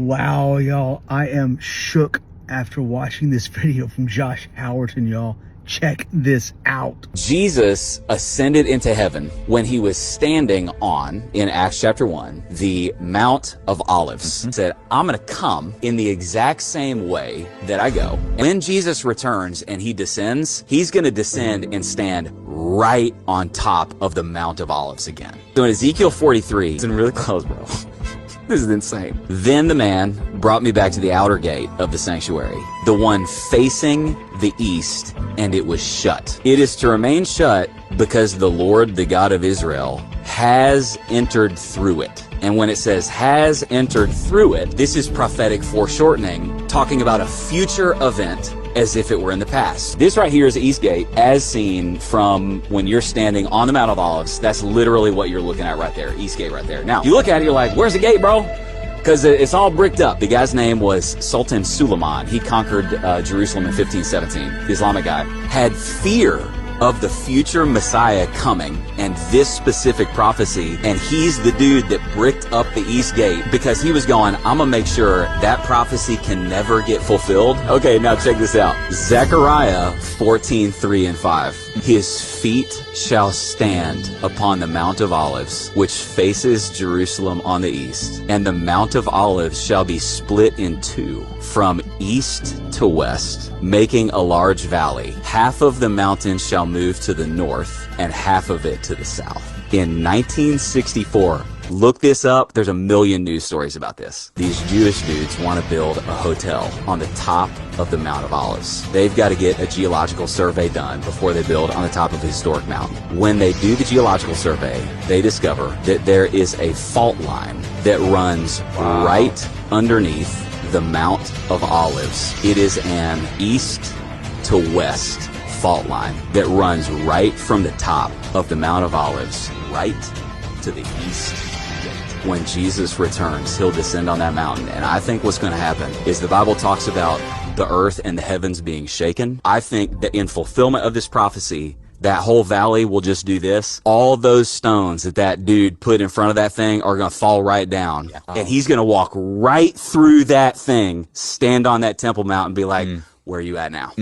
Wow, y'all, I am shook after watching this video from Josh Howerton, y'all. Check this out. Jesus ascended into heaven when he was standing on, in Acts chapter 1, the Mount of Olives. Said, I'm going to come in the exact same way that I go. And when Jesus returns and he descends, he's going to descend and stand right on top of the Mount of Olives again. So in Ezekiel 43, it's in really close, bro. This is insane. Then the man brought me back to the outer gate of the sanctuary, the one facing the east, and it was shut. It is to remain shut because the Lord, the God of Israel, has entered through it. And when it says has entered through it, this is prophetic foreshortening, talking about a future event as if it were in the past. This right here is the East Gate, as seen from when you're standing on the Mount of Olives. That's literally what you're looking at right there, East Gate right there. Now, you look at it, you're like, where's the gate, bro? Because it's all bricked up. The guy's name was Sultan Suleiman. He conquered Jerusalem in 1517. The Islamic guy had fear of the future Messiah coming and this specific prophecy, and he's the dude that bricked up the East Gate because he was going, I'm gonna make sure that prophecy can never get fulfilled. Okay, now check this out. Zechariah 14:3 and 5. His feet shall stand upon the Mount of Olives, which faces Jerusalem on the east, and the Mount of Olives shall be split in two from east to west, making a large valley. Half of the mountain shall move to the north and half of it to the south. In 1964, look this up. There's a million news stories about this. These Jewish dudes want to build a hotel on the top of the Mount of Olives. They've got to get a geological survey done before they build on the top of a historic mountain. When they do the geological survey, they discover that there is a fault line that runs right underneath the Mount of Olives. It is an east to west fault line that runs right from the top of the Mount of Olives right to the east gate. When Jesus returns, he'll descend on that mountain, and I think what's going to happen is the Bible talks about the earth and the heavens being shaken. I think that in fulfillment of this prophecy, that whole valley will just do this. All those stones that that dude put in front of that thing are going to fall right down. Yeah. And he's going to walk right through that thing, stand on that Temple Mount and be like, where are you at now?